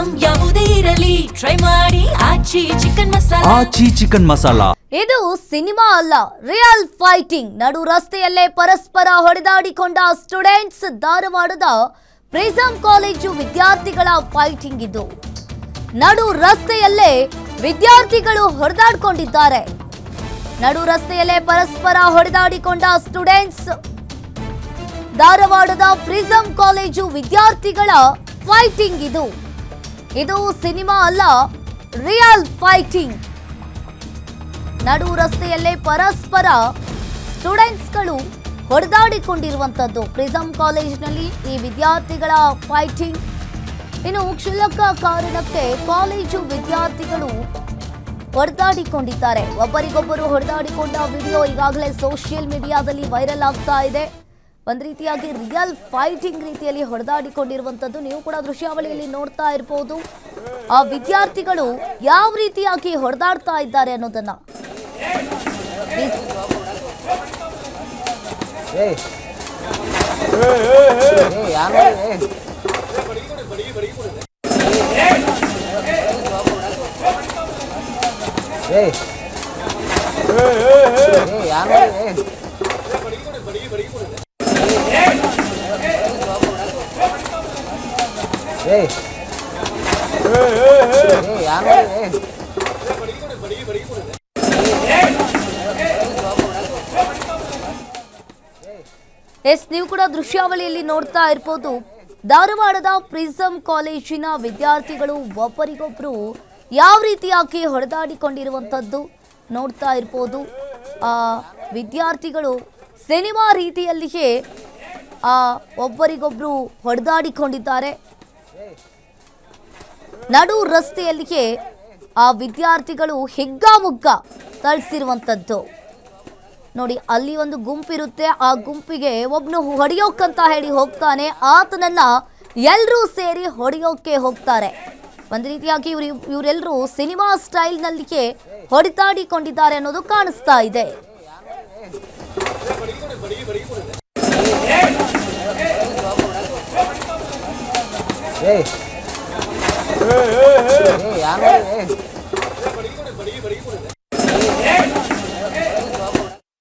Item ಯಾವುದೇ ಇರಲಿ try ಮಾಡಿ ಆಚಿ ಚಿಕನ್ ಮಸಾಲಾ. ಇದು ಸಿನಿಮಾ ಅಲ್ಲ, ರಿಯಲ್ ಫೈಟಿಂಗ್. ನಡು ರಸ್ತೆಯಲ್ಲೇ ಪರಸ್ಪರ ಹೊಡೆದಾಡಿಕೊಂಡ ಸ್ಟೂಡೆಂಟ್ಸ್. ಧಾರವಾಡದ ಪ್ರಿಸಮ್ ಕಾಲೇಜು ವಿದ್ಯಾರ್ಥಿಗಳ ಫೈಟಿಂಗ್ ಇದು. ನಡು ರಸ್ತೆಯಲ್ಲೇ ವಿದ್ಯಾರ್ಥಿಗಳು ಹೊಡೆದಾಡಿಕೊಂಡಿದ್ದಾರೆ. ನಡು ರಸ್ತೆಯಲ್ಲೇ ಪರಸ್ಪರ ಹೊಡೆದಾಡಿಕೊಂಡ ಸ್ಟೂಡೆಂಟ್ಸ್. ಧಾರವಾಡದ ಪ್ರಿಸಮ್ ಕಾಲೇಜು ವಿದ್ಯಾರ್ಥಿಗಳ ಫೈಟಿಂಗ್ ಇದು. ಇದು ಸಿನಿಮಾ ಅಲ್ಲ, ರಿಯಲ್ ಫೈಟಿಂಗ್. ನಡು ರಸ್ತೆಯಲ್ಲೇ ಪರಸ್ಪರ ಸ್ಟೂಡೆಂಟ್ಸ್ಗಳು ಹೊಡೆದಾಡಿಕೊಂಡಿರುವಂಥದ್ದು. ಪ್ರಿಸಮ್ ಕಾಲೇಜಿನಲ್ಲಿ ಈ ವಿದ್ಯಾರ್ಥಿಗಳ ಫೈಟಿಂಗ್. ಇನ್ನು ಕ್ಷುಲ್ಲಕ ಕಾರಣಕ್ಕೆ ಕಾಲೇಜು ವಿದ್ಯಾರ್ಥಿಗಳು ಹೊಡೆದಾಡಿಕೊಂಡಿದ್ದಾರೆ. ಒಬ್ಬರಿಗೊಬ್ಬರು ಹೊಡೆದಾಡಿಕೊಂಡ ವಿಡಿಯೋ ಈಗಾಗಲೇ ಸೋಷಿಯಲ್ ಮೀಡಿಯಾದಲ್ಲಿ ವೈರಲ್ ಆಗ್ತಾ ಇದೆ. ಒಂದು ರೀತಿಯಾಗಿ ರಿಯಲ್ ಫೈಟಿಂಗ್ ರೀತಿಯಲ್ಲಿ ಹೊಡೆದಾಡಿಕೊಂಡಿರುವಂಥದ್ದು ನೀವು ಕೂಡ ದೃಶ್ಯಾವಳಿಯಲ್ಲಿ ನೋಡ್ತಾ ಇರಬಹುದು. ಆ ವಿದ್ಯಾರ್ಥಿಗಳು ಯಾವ ರೀತಿಯಾಗಿ ಹೊಡೆದಾಡ್ತಾ ಇದ್ದಾರೆ ಅನ್ನೋದನ್ನ. ನೀವು ಕೂಡ ದೃಶ್ಯಾವಳಿಯಲ್ಲಿ ನೋಡ್ತಾ ಇರಬಹುದು. ಧಾರವಾಡದ ಪ್ರಿಸಮ್ ಕಾಲೇಜಿನ ವಿದ್ಯಾರ್ಥಿಗಳು ಒಬ್ಬರಿಗೊಬ್ಬರು ಯಾವ ರೀತಿಯಾಗಿ ಹೊಡೆದಾಡಿಕೊಂಡಿರುವಂಥದ್ದು ನೋಡ್ತಾ ಇರಬಹುದು. ವಿದ್ಯಾರ್ಥಿಗಳು ಸಿನಿಮಾ ರೀತಿಯಲ್ಲಿಯೇ ಒಬ್ಬರಿಗೊಬ್ಬರು ಹೊಡೆದಾಡಿಕೊಂಡಿದ್ದಾರೆ. ನಡು ರಸ್ತೆಯಲ್ಲಿಯೇ ಆ ವಿದ್ಯಾರ್ಥಿಗಳು ಹಿಗ್ಗಾಮುಗ್ಗ ಥಳಿಸಿರುವಂಥದ್ದು ನೋಡಿ. ಅಲ್ಲಿ ಒಂದು ಗುಂಪಿರುತ್ತೆ, ಆ ಗುಂಪಿಗೆ ಒಬ್ಬನು ಹೊಡೆಯೋಕ್ಕಂತ ಹೇಳಿ ಹೋಗ್ತಾನೆ. ಆತನನ್ನ ಎಲ್ಲರೂ ಸೇರಿ ಹೊಡೆಯೋಕ್ಕೆ ಹೋಗ್ತಾರೆ. ಒಂದು ರೀತಿಯಾಗಿ ಇವರೆಲ್ಲರೂ ಸಿನಿಮಾ ಸ್ಟೈಲ್ನಲ್ಲಿಯೇ ಹೊಡೆದಾಡಿಕೊಂಡಿದ್ದಾರೆ ಅನ್ನೋದು ಕಾಣಿಸ್ತಾ ಇದೆ. Hey!